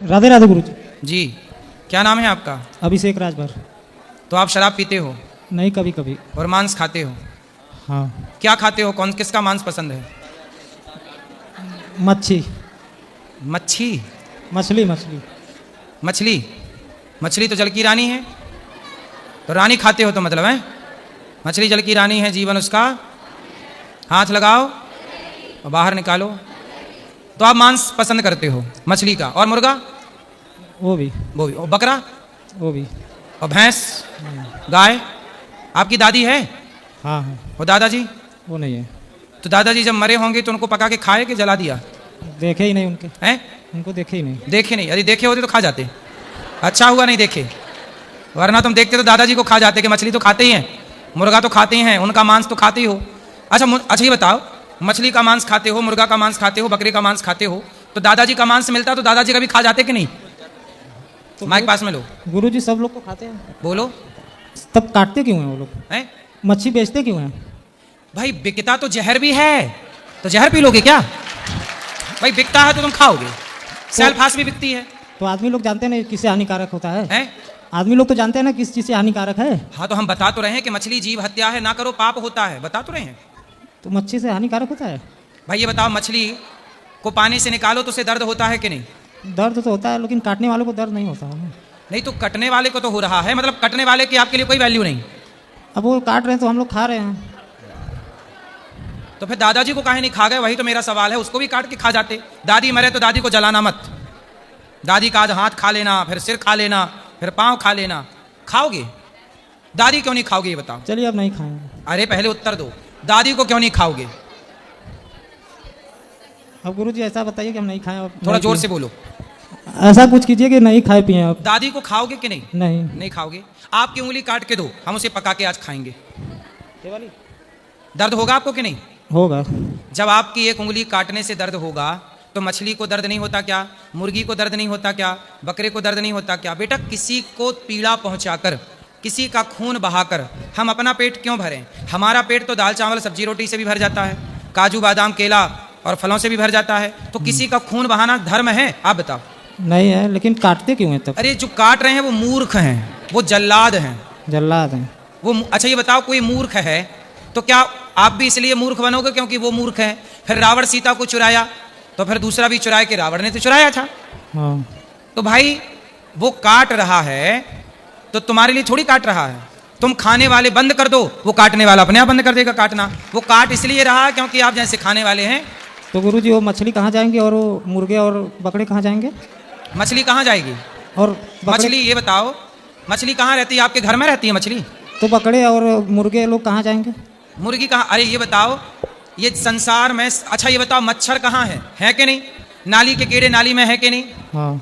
राधे राधे गुरु जी। जी, क्या नाम है आपका? अभिषेक राजभर। तो आप शराब पीते हो नहीं, कभी कभी। और मांस खाते हो? हाँ। क्या खाते हो? कौन किसका मांस पसंद है? मच्छी। मच्छी? मछली मछली। मछली? मछली तो जल की रानी है, तो रानी खाते हो तो मतलब है मछली जल की रानी है, जीवन उसका। हाथ लगाओ और बाहर निकालो। तो आप मांस पसंद करते हो मछली का, और मुर्गा? वो भी। वो भी। और बकरा? वो भी। और भैंस? गाय? आपकी दादी है? हाँ हाँ। और दादाजी? वो नहीं है। तो दादाजी जब मरे होंगे तो उनको पका के खाए कि जला दिया? देखे ही नहीं उनके। हैं? उनको देखे ही नहीं। देखे नहीं? यदि देखे होते तो खा जाते। अच्छा हुआ नहीं देखे, वरना तुम देखते तो दादाजी को खा जाते कि मछली तो खाते ही हैं, मुर्गा तो खाते ही हैं, उनका मांस तो खाते ही हो। अच्छा ये बताओ, मछली का मांस खाते हो, मुर्गा का मांस खाते हो, बकरी का मांस खाते हो, तो दादाजी का मांस मिलता तो दादाजी का भी खा जाते कि नहीं? तो माइक पास में लो। गुरु जी सब लोग को खाते हैं, बोलो। तब काटते क्यों हैं वो लोग? हैं? मच्छी बेचते क्यों हैं? भाई बिकता तो जहर भी है, तो जहर पी लोगे क्या? भाई बिकता है तो तुम खाओगे। सेल्फास भी बिकती है। तो आदमी लोग जानते हैं किससे हानिकारक होता है। हैं? आदमी लोग तो जानते हैं ना किस चीज़ से हानिकारक है। हाँ तो हम बता तो रहे हैं कि मछली जीव हत्या है, ना करो पाप होता है, बता तो रहे हैं। तो मच्छी से हानिकारक होता है। भाई ये बताओ, मछली को पानी से निकालो तो उसे दर्द होता है कि नहीं? दर्द तो होता है, लेकिन काटने वालों को दर्द नहीं होता है। नहीं तो कटने वाले को तो हो रहा है, मतलब कटने वाले की आपके लिए कोई वैल्यू नहीं। अब वो काट रहे हैं तो हम लोग खा रहे हैं। तो फिर दादाजी को काहे नहीं खा गए? वही तो मेरा सवाल है, उसको भी काट के खा जाते। दादी मरे तो दादी को जलाना मत। दादी का आज हाथ खा लेना, फिर सिर खा लेना, फिर पाँव खा लेना। खाओगे? दादी क्यों नहीं खाओगे ये बताओ? चलिए अब नहीं खाएंगे। अरे पहले उत्तर दो, दादी को क्यों नहीं खाओगे? अब गुरु जी ऐसा बताइए कि हम नहीं खाएं। थोड़ा जोर से बोलो। ऐसा कुछ कीजिए कि नहीं खाए पिए आप। दादी को खाओगे कि नहीं? नहीं। नहीं खाओगे। आपकी उंगली काट के दो, हम उसे पका के आज खाएंगे। दर्द होगा आपको कि नहीं? होगा। जब आपकी एक उंगली काटने से दर्द होगा तो मछली को दर्द नहीं होता क्या? मुर्गी को दर्द नहीं होता क्या? बकरे को दर्द नहीं होता क्या? बेटा, किसी को पीड़ा पहुंचाकर, किसी का खून बहाकर हम अपना पेट क्यों भरें? हमारा पेट तो दाल चावल सब्जी रोटी से भी भर जाता है, काजू बादाम केला और फलों से भी भर जाता है। तो किसी का खून बहाना धर्म है? आप बताओ। नहीं है, लेकिन काटते क्यों हैं तब? अरे जो काट रहे हैं वो मूर्ख हैं, वो जल्लाद हैं। जल्लाद हैं वो। अच्छा ये बताओ, कोई मूर्ख है तो क्या आप भी इसलिए मूर्ख बनोगे क्योंकि वो मूर्ख है? फिर रावण सीता को चुराया तो फिर दूसरा भी चुराए कि रावण ने तो चुराया था। हाँ। तो भाई वो काट रहा है तो तुम्हारे लिए थोड़ी काट रहा है। तुम खाने वाले बंद कर दो, वो काटने वाला अपने आप बंद कर देगा काटना। वो काट इसलिए रहा है क्योंकि आप जैसे खाने वाले हैं। तो गुरु जी वो मछली कहाँ जाएंगे और वो मुर्गे और बकरे कहाँ जाएंगे? मछली कहाँ जाएगी? और मछली ये बताओ, मछली कहाँ रहती है? आपके घर में रहती है मछली? तो बकरे और मुर्गे लोग कहाँ जाएंगे? मुर्गी कहाँ? अरे ये बताओ, ये संसार में। अच्छा ये बताओ, मच्छर कहाँ है कि नहीं? नाली के कीड़े नाली में है कि नहीं? हाँ।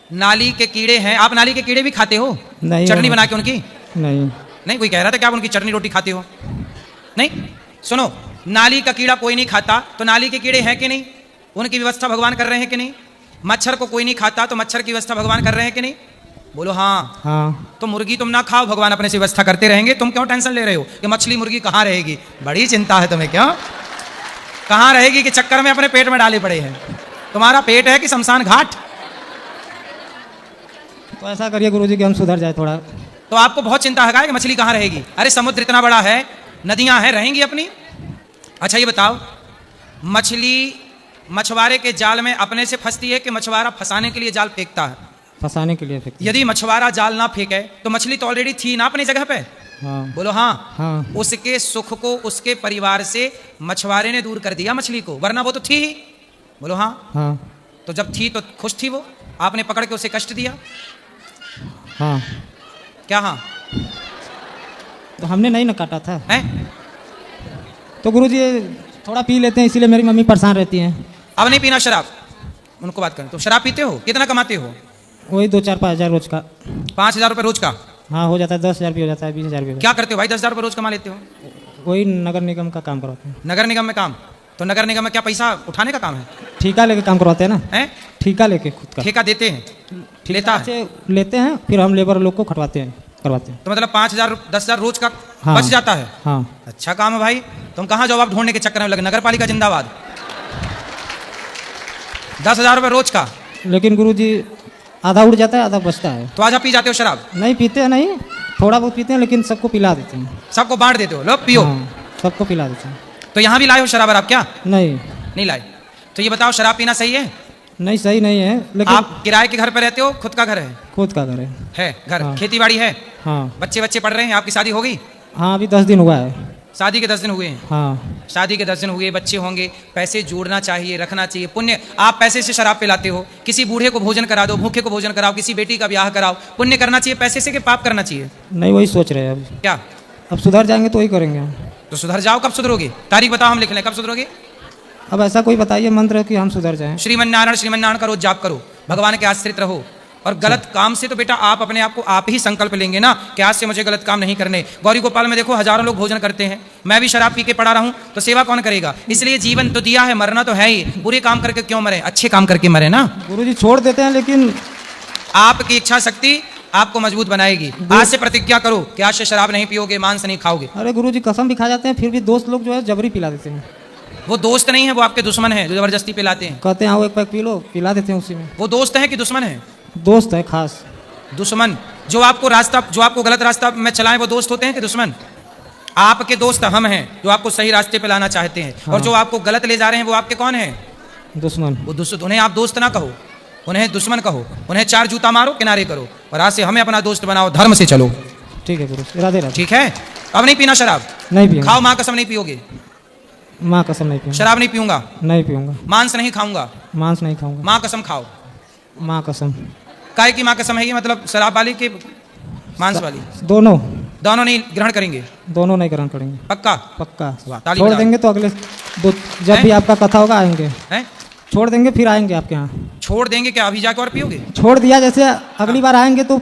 नाली के कीड़े हैं। आप नाली के कीड़े भी खाते हो? नहीं। चटनी बना के उनकी? नहीं। नहीं, कोई कह रहा था कि आप उनकी चटनी रोटी खाते हो। नहीं, सुनो, नाली का कीड़ा कोई नहीं खाता, तो नाली के कीड़े हैं कि नहीं? उनकी व्यवस्था भगवान कर रहे हैं कि नहीं? मच्छर को कोई नहीं खाता, तो मच्छर की व्यवस्था भगवान कर रहे हैं कि नहीं? बोलो हाँ। हाँ। तो मुर्गी तुम ना खाओ, भगवान अपने से व्यवस्था करते रहेंगे। तुम क्यों टेंशन ले रहे हो कि मछली मुर्गी कहाँ रहेगी? बड़ी चिंता है तुम्हें। क्यों कहाँ रहेगी कि चक्कर में अपने पेट में डाले पड़े हैं? तुम्हारा पेट है कि शमशान घाट? तो ऐसा करिए गुरु जी कि हम सुधर जाए थोड़ा। तो आपको बहुत चिंता है कि मछली कहाँ रहेगी? अरे समुद्र इतना बड़ा है, नदियां हैं, रहेंगी अपनी। अच्छा ये बताओ, मछली मछुआरे के जाल में अपने से फंसती है कि मछुआरा फंसाने के लिए जाल फेंकता है? फंसाने के लिए फेंकते हैं। यदि मछुआरा जाल ना फेंके तो मछली तो ऑलरेडी थी ना अपनी जगह पे। हाँ। बोलो हाँ। हाँ। उसके सुख को उसके परिवार से मछुआरे ने दूर कर दिया मछली को, वरना वो तो थी ही। बोलो हाँ। हाँ। तो जब थी तो खुश थी वो, आपने पकड़ के उसे कष्ट दिया। हाँ। क्या हाँ? तो हमने नहीं ना काटा था। हैं? तो गुरु जी थोड़ा पी लेते हैं, इसीलिए मेरी मम्मी परेशान रहती हैं। अब नहीं पीना शराब। उनको बात करें तो शराब पीते हो? कितना कमाते हो? वही 2-4-5 हज़ार रोज का। 5,000 रुपये रोज का? हाँ हो जाता है। 10,000 भी हो जाता है, 20,000 भी हो क्या करते हो भाई? 10,000 रुपये रोज कमा लेते हो? जाता है। वही नगर निगम का काम करवाते हैं। नगर निगम में काम? तो नगर निगम में क्या पैसा उठाने का काम है? ठेका लेके काम करवाते हैं ना। हैं? ठेका लेके खुद का। ठेका देते हैं? लेता है? से लेते हैं, फिर हम लेबर लोग को करवाते हैं। तो मतलब 5,000 10,000 रोज का हाँ। बच जाता है? हाँ। अच्छा काम है भाई। तुम कहाँ जवाब ढूंढने के चक्कर में लगे? नगर पालिका जिंदाबाद। 10,000 रुपये रोज का। लेकिन गुरुजी आधा उड़ जाता है, आधा बचता है। तो आज आप पी जाते हो शराब? नहीं पीते हैं, नहीं, थोड़ा बहुत पीते हैं, लेकिन सबको पिला देते हैं। सबको बांट देते हो, लो पियो। हाँ, सबको पिला देते हैं। तो यहाँ भी लाए हो शराब आप क्या? नहीं, नहीं लाए। तो ये बताओ शराब पीना सही है? नहीं सही नहीं है, लेकिन आप किराए के घर पे रहते हो, खुद का घर है? खुद का घर है। है घर। हाँ। खेती बाड़ी है? हाँ बच्चे बच्चे पढ़ रहे हैं? आपकी शादी हो गई? हाँ, अभी 10 दिन हुआ है। शादी के 10 दिन हुए हैं? हाँ, शादी के 10 दिन हुए, बच्चे होंगे, पैसे जोड़ना चाहिए, रखना चाहिए। पुण्य, आप पैसे से शराब पिलाते हो, किसी बूढ़े को भोजन करा दो, भूखे को भोजन कराओ, किसी बेटी का ब्याह कराओ। पुण्य करना चाहिए पैसे से कि पाप करना चाहिए? नहीं वही सोच रहे हैं अब। क्या? अब सुधर जाएंगे तो वही करेंगे हम। तो सुधर जाओ। कब सुधरोगे? तारीख बताओ, हम लिख लें। कब सुधरोगे? अब ऐसा कोई बताइए मंत्र कि हम सुधर जाएं। श्रीमन्नारायण का रोज जाप करो, भगवान के आश्रित रहो। और गलत काम से तो बेटा आप अपने आप को आप ही संकल्प लेंगे ना कि आज से मुझे गलत काम नहीं करने। गौरी गोपाल में देखो हजारों लोग भोजन करते हैं, मैं भी शराब पी के पड़ा रहूं तो सेवा कौन करेगा? इसलिए जीवन तो दिया है, मरना तो है ही। बुरे काम करके क्यों मरे, अच्छे काम करके मरे ना। गुरुजी छोड़ देते हैं, लेकिन आपकी इच्छा शक्ति आपको मजबूत बनाएगी। आज से प्रतिज्ञा करो कि आज से शराब नहीं पियोगे, मांस नहीं खाओगे। अरे गुरुजी कसम भी खा जाते हैं, फिर भी दोस्त लोग जो है जबरी पिला देते हैं। वो दोस्त नहीं है, वो आपके दुश्मन है जो जबरदस्ती पिलाते हैं। कहते हैं आओ एक पैक पी लो, पिला देते हैं उसी में। वो दोस्त है कि दुश्मन है? दोस्त है खास। दुश्मन। जो आपको रास्ता, जो आपको गलत रास्ता में चलाएं, वो दोस्त होते हैं कि दुश्मन? आपके दोस्त हम हैं जो आपको सही रास्ते पे लाना चाहते हैं। हाँ। और जो आपको गलत ले जा रहे हैं वो आपके कौन है? दुश्मन। वो दुश्मन। उन्हें आप दोस्त ना कहो, उन्हें दुश्मन कहो। उन्हें 4 जूता मारो, किनारे करो, और आज से हमें अपना दोस्त बनाओ, धर्म से चलो। ठीक है गुरु, राधे राधे। ठीक है? अब नहीं पीना शराब? नहीं पियूंगा। खाओ, माँ कसम नहीं पियोगे? माँ कसम नहीं पीऊंगा। शराब नहीं पीऊंगा, नहीं पीऊंगा। मांस नहीं खाऊंगा, मांस नहीं खाऊंगा। माँ कसम खाओ। माँ कसम। काय की माँ कसम है ये? मतलब शराब वाली के मांस वाली? दोनों। दोनों नहीं ग्रहण करेंगे? दोनों नहीं ग्रहण करेंगे। पक्का? पक्का। ताली छोड़ बजाओ। देंगे तो अगले जब हैं? भी आपका कथा होगा आएंगे। हैं? छोड़ देंगे फिर आएंगे आपके यहाँ। छोड़ देंगे क्या? अभी जाके और पियोगे? छोड़ दिया, जैसे अगली बार आएंगे तो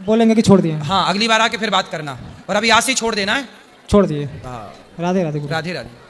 बोलेंगे कि छोड़ दिए। हाँ, अगली बार आके फिर बात करना, और अभी आज से ही छोड़ देना है। छोड़ दिए। हाँ। राधे राधे गुरु। राधे राधे।